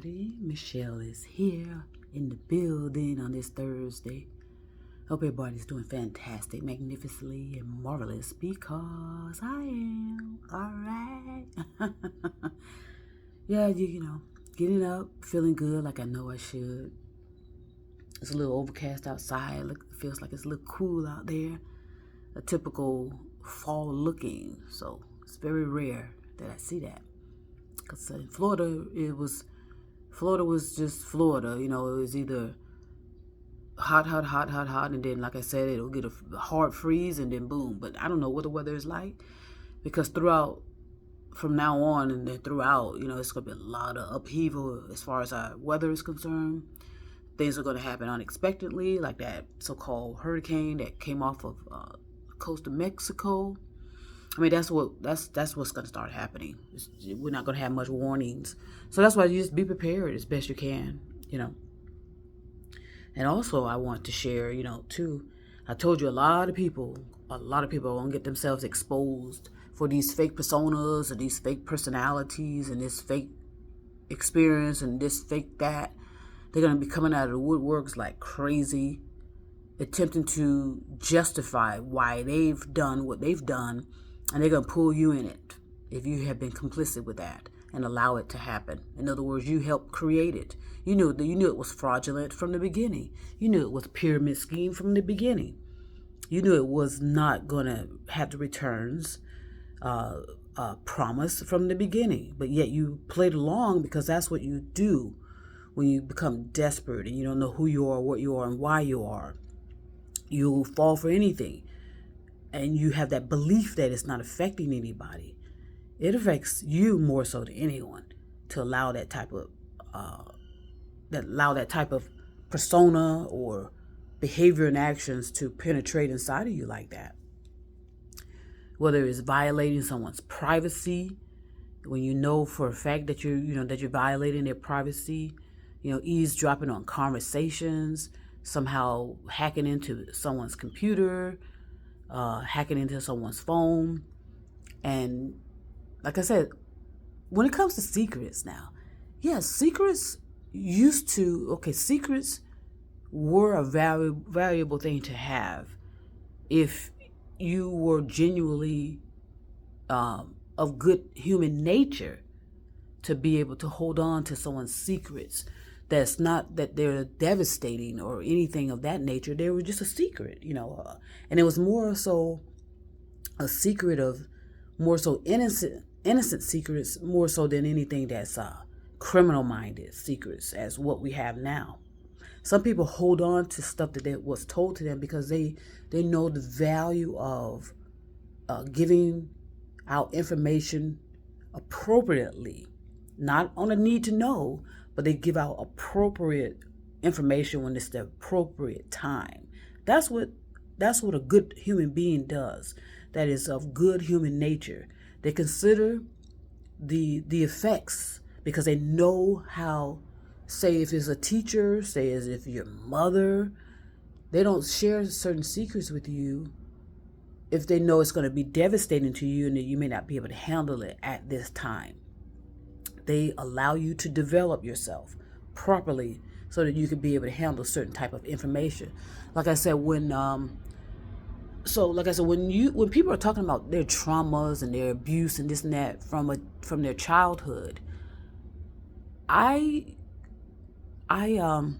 everybody. Michelle is here in the building on this Thursday. Hope everybody's doing fantastic, magnificently, and marvelous because I am. Alright. Yeah, getting up, feeling good like I know I should. It's a little overcast outside. Feels like it's a little cool out there. A typical fall looking. So it's very rare that I see that. Because in Florida, Florida was just Florida. It was either hot, and then, like I said, it'll get a hard freeze, and then boom. But I don't know what the weather is like, because from now on and then throughout, it's going to be a lot of upheaval as far as our weather is concerned. Things are going to happen unexpectedly, like that so-called hurricane that came off of the coast of Mexico. I mean, that's what's going to start happening. We're not going to have much warnings. So that's why you just be prepared as best you can, And also I want to share, too, I told you a lot of people are going to get themselves exposed for these fake personas and these fake personalities and this fake experience and this fake that. They're going to be coming out of the woodworks like crazy, attempting to justify why they've done what they've done. And they're going to pull you in it if you have been complicit with that and allow it to happen. In other words, you helped create it. You knew it was fraudulent from the beginning. You knew it was a pyramid scheme from the beginning. You knew it was not going to have the returns promised from the beginning. But yet you played along because that's what you do when you become desperate and you don't know who you are, what you are, and why you are. You'll fall for anything. And you have that belief that it's not affecting anybody. It affects you more so than anyone to allow that type of persona or behavior and actions to penetrate inside of you like that. Whether it's violating someone's privacy, when you know for a fact that you're violating their privacy, eavesdropping on conversations, somehow hacking into someone's computer, hacking into someone's phone. And like I said, when it comes to secrets now, secrets were a valuable thing to have if you were genuinely of good human nature, to be able to hold on to someone's secrets. That's not that they're devastating or anything of that nature. They were just a secret, and it was more so a secret of more so innocent secrets, more so than anything that's criminal-minded secrets as what we have now. Some people hold on to stuff that was told to them because they know the value of giving out information appropriately, not on a need to know, but they give out appropriate information when it's the appropriate time. That's what a good human being does. That is of good human nature. They consider the effects because they know how. Say if it's a teacher, say as if your mother, they don't share certain secrets with you if they know it's going to be devastating to you and that you may not be able to handle it at this time. They allow you to develop yourself properly so that you can be able to handle certain type of information. Like I said, when people are talking about their traumas and their abuse and this and that from their childhood, I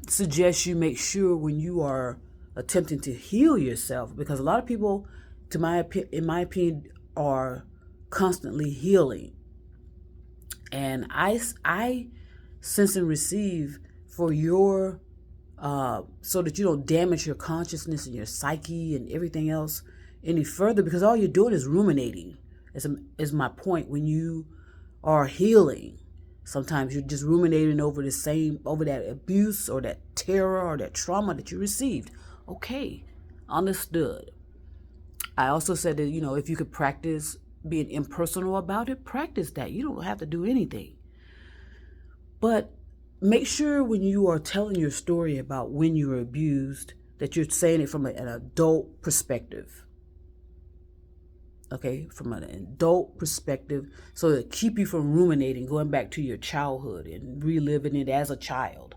suggest you make sure when you are attempting to heal yourself, because a lot of people, in my opinion, are constantly healing. And I sense and receive for your, so that you don't damage your consciousness and your psyche and everything else any further, because all you're doing is ruminating, is my point. When you are healing, sometimes you're just ruminating over that abuse or that terror or that trauma that you received. Okay, understood. I also said that, if you could practice being impersonal about it, practice that. You don't have to do anything. But make sure when you are telling your story about when you were abused, that you're saying it from an adult perspective. okay, from an adult perspective, so to keep you from ruminating, going back to your childhood and reliving it as a child.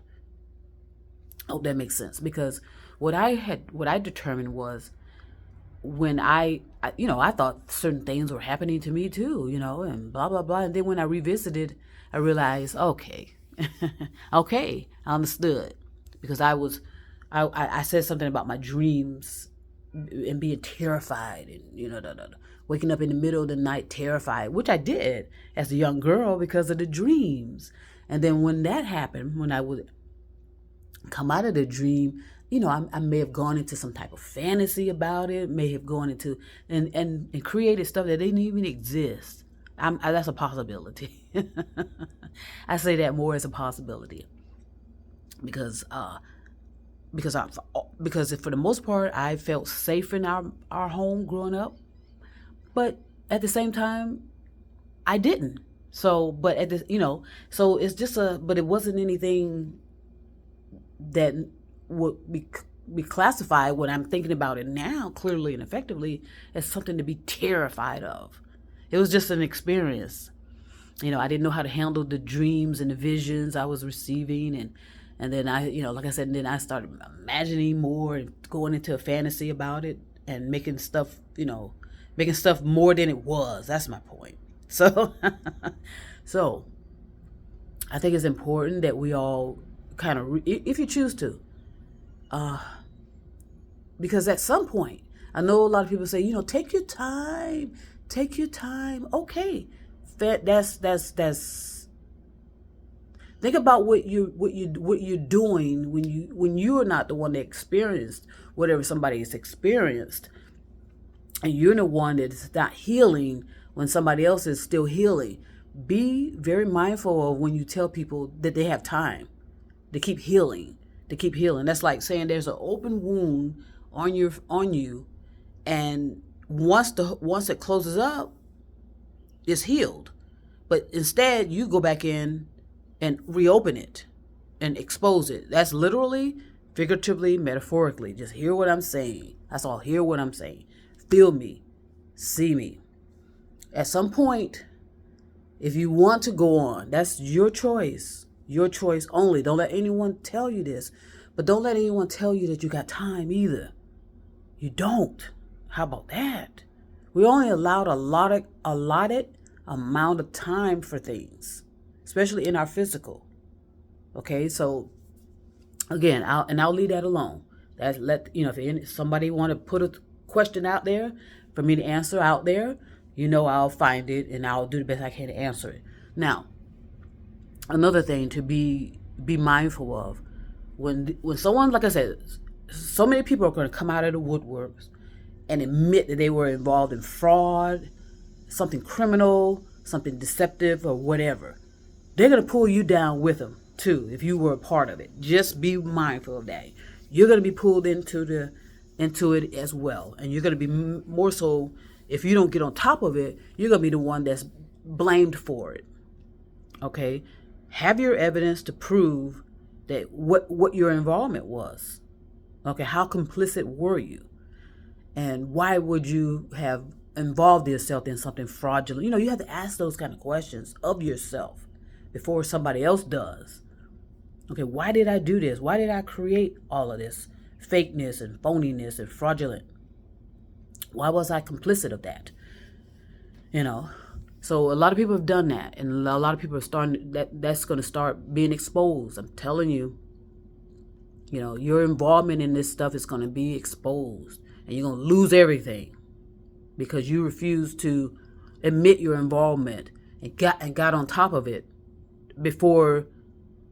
Oh, that makes sense, because what I determined was when I thought certain things were happening to me too, and blah blah blah. And then when I revisited, I realized, okay, okay, I understood, because I said something about my dreams and being terrified, and waking up in the middle of the night terrified, which I did as a young girl because of the dreams. And then when that happened, when I would come out of the dream, I may have gone into some type of fantasy about it, may have gone into and created stuff that didn't even exist. That's a possibility. I say that more as a possibility because because for the most part I felt safe in our home growing up, but at the same time I didn't. So, but at the so it's just but it wasn't anything that would be classified, when I'm thinking about it now, clearly and effectively, as something to be terrified of. It was just an experience. I didn't know how to handle the dreams and the visions I was receiving, and then I, like I said, and then I started imagining more and going into a fantasy about it and making stuff, making stuff more than it was. That's my point. So, so I think it's important that we all kind of, if you choose to, because at some point, I know a lot of people say, take your time, take your time. Okay, that's. Think about what you're doing when you are not the one that experienced whatever somebody has experienced, and you're the one that's not healing when somebody else is still healing. Be very mindful of when you tell people that they have time to keep healing, That's like saying there's an open wound on you, and once it closes up, it's healed. But instead, you go back in and reopen it and expose it. That's literally, figuratively, metaphorically. Just hear what I'm saying. That's all. Hear what I'm saying. Feel me. See me. At some point, if you want to go on, that's your choice. Your choice only. Don't let anyone tell you this. But don't let anyone tell you that you got time either. You don't. How about that? We only allowed allotted amount of time for things, especially in our physical. Okay, so again, I'll leave that alone. If somebody want to put a question out there for me to answer out there, I'll find it and I'll do the best I can to answer it. Now, another thing to be mindful of, when someone, like I said, so many people are going to come out of the woodworks and admit that they were involved in fraud, something criminal, something deceptive, or whatever. They're going to pull you down with them too if you were a part of it. Just be mindful of that. You're going to be pulled into it as well, and you're going to be more so, if you don't get on top of it, you're going to be the one that's blamed for it. Okay? Have your evidence to prove that what your involvement was. Okay, how complicit were you? And why would you have involved yourself in something fraudulent? You have to ask those kind of questions of yourself before somebody else does. Okay, why did I do this? Why did I create all of this fakeness and phoniness and fraudulent? Why was I complicit of that? So a lot of people have done that, and a lot of people are starting, that's going to start being exposed. I'm telling you, your involvement in this stuff is going to be exposed, and you're going to lose everything because you refuse to admit your involvement and got on top of it before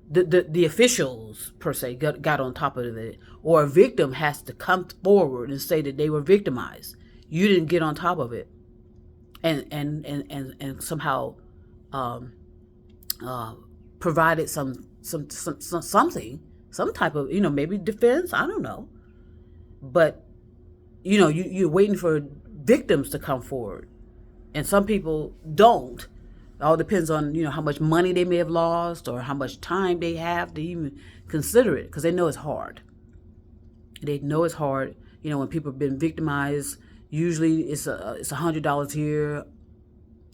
the officials per se got on top of it, or a victim has to come forward and say that they were victimized. You didn't get on top of it, and somehow provided something, some type of maybe defense. I don't know, but you're waiting for victims to come forward, and some people don't. It all depends on how much money they may have lost or how much time they have to even consider it, because they know it's hard. They know it's hard. When people have been victimized, Usually it's $100 here,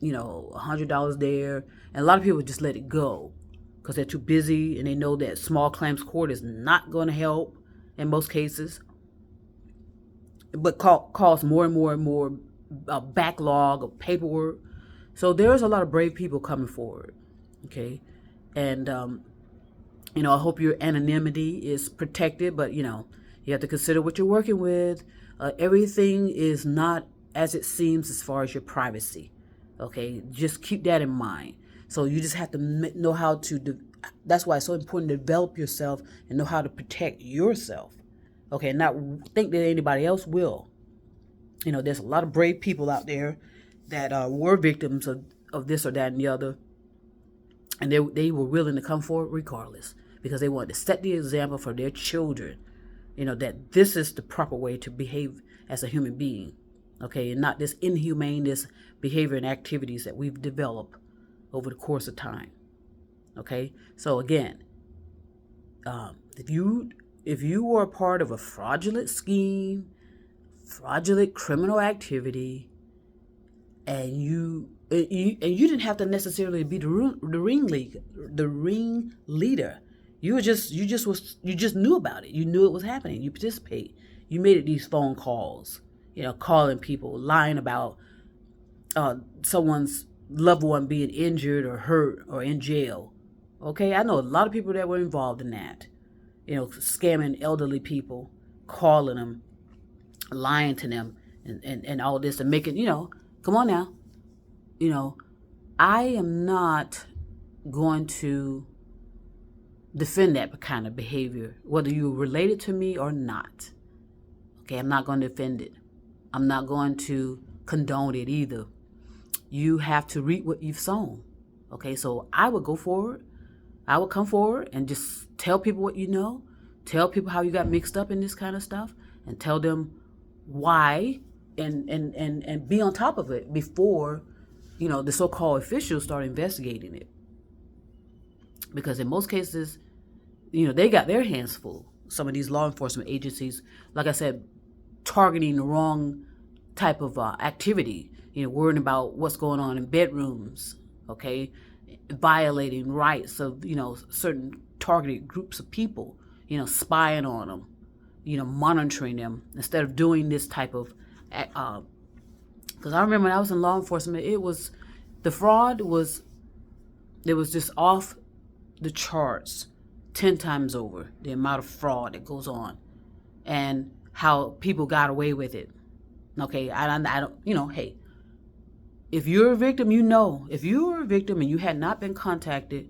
$100 there, and a lot of people just let it go because they're too busy and they know that small claims court is not going to help in most cases, but cause more and more and more backlog of paperwork. So there's a lot of brave people coming forward, okay, and I hope your anonymity is protected, but you have to consider what you're working with. Everything is not as it seems as far as your privacy. Okay, just keep that in mind. So you just have to know how to. That's why it's so important to develop yourself and know how to protect yourself. Okay, not think that anybody else will. There's a lot of brave people out there that were victims of this or that and the other, and they were willing to come forward regardless because they wanted to set the example for their children. That this is the proper way to behave as a human being. Okay, and not this inhumane, this behavior and activities that we've developed over the course of time. Okay, so again, if you were a part of a fraudulent scheme, fraudulent criminal activity, and you didn't have to necessarily be the ringleader. You just knew about it. You knew it was happening. You participate. You made it these phone calls. Calling people, lying about someone's loved one being injured or hurt or in jail. Okay, I know a lot of people that were involved in that. Scamming elderly people, calling them, lying to them, and all this, and making, come on now. I am not going to defend that kind of behavior, whether you relate it to me or not. Okay, I'm not going to defend it. I'm not going to condone it either. You have to reap what you've sown. Okay, so I would go forward. I would come forward and just tell people what you know. Tell people how you got mixed up in this kind of stuff, and tell them why, and be on top of it before, the so-called officials start investigating it. Because in most cases, they got their hands full. Some of these law enforcement agencies, like I said, targeting the wrong type of activity, worrying about what's going on in bedrooms, okay, violating rights of, certain targeted groups of people, spying on them, monitoring them, instead of doing this type of, because I remember when I was in law enforcement, the fraud was just off the charts 10 times over, the amount of fraud that goes on and how people got away with it. Okay, I don't, hey, if you're a victim, if you were a victim and you had not been contacted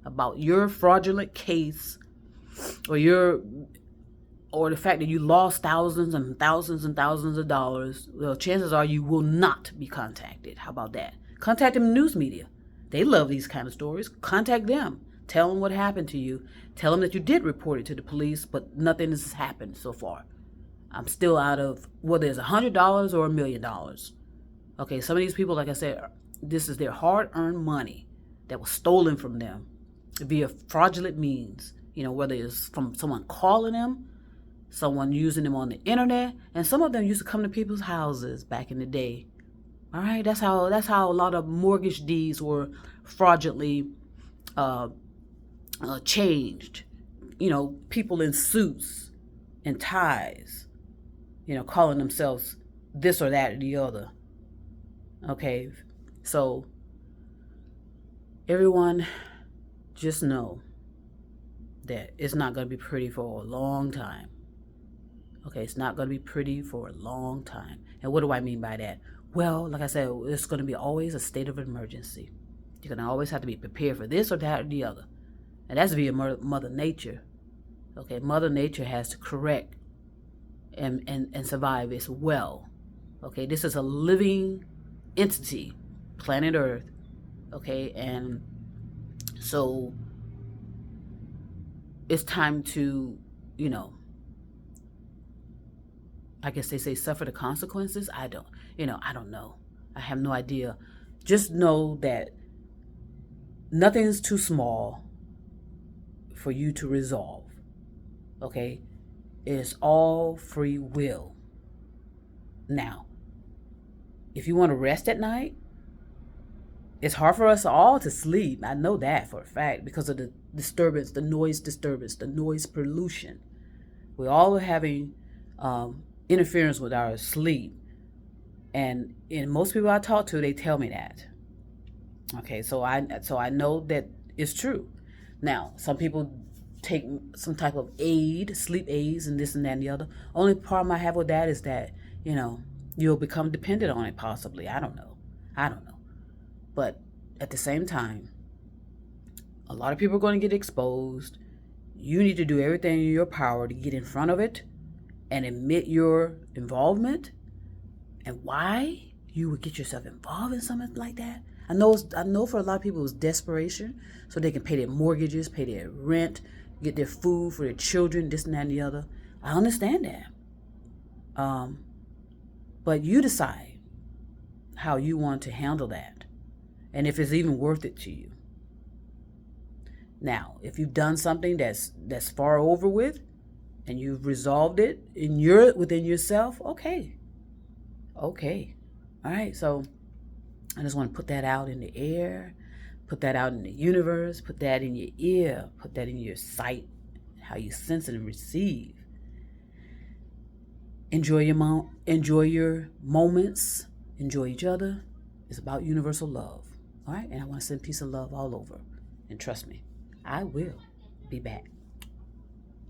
about your fraudulent case or the fact that you lost thousands and thousands and thousands of dollars, well, chances are you will not be contacted. How about that? Contact them in the news media. They love these kind of stories. Contact them. Tell them what happened to you. Tell them that you did report it to the police, but nothing has happened so far. I'm still out of whether it's $100 or $1 million. Okay, some of these people, like I said, this is their hard-earned money that was stolen from them via fraudulent means. Whether it's from someone calling them, someone using them on the internet, and some of them used to come to people's houses back in the day. All right, that's how a lot of mortgage deeds were fraudulently changed. People in suits and ties, calling themselves this or that or the other. Okay, so everyone, just know that it's not going to be pretty for a long time. Okay, it's not going to be pretty for a long time. And what do I mean by that? Well, like I said, it's going to be always a state of emergency. You're going to always have to be prepared for this or that or the other. And that's via Mother Nature. Okay, Mother Nature has to correct and survive as well. Okay, this is a living entity, planet Earth. Okay, and so it's time to, I guess they say suffer the consequences. I don't know. I have no idea. Just know that nothing's too small for you to resolve. Okay? It's all free will. Now, if you want to rest at night, it's hard for us all to sleep. I know that for a fact because of the disturbance, the noise disturbance, the noise pollution. We all are having interference with our sleep. And most people I talk to, they tell me that. Okay, so I know that it's true. Now, some people take some type of aid, sleep aids, and this and that and the other. Only problem I have with that is that you'll become dependent on it. Possibly, I don't know. But at the same time, a lot of people are going to get exposed. You need to do everything in your power to get in front of it and admit your involvement and why you would get yourself involved in something like that. I know for a lot of people it's desperation, so they can pay their mortgages, pay their rent, get their food for their children, this and that and the other. I understand that. But you decide how you want to handle that and if it's even worth it to you. Now, if you've done something that's far over with and you've resolved it within yourself, okay. All right, so I just want to put that out in the air, put that out in the universe, put that in your ear, put that in your sight, how you sense it and receive. Enjoy your moments, enjoy each other. It's about universal love. All right, and I want to send peace and love all over. And trust me, I will be back.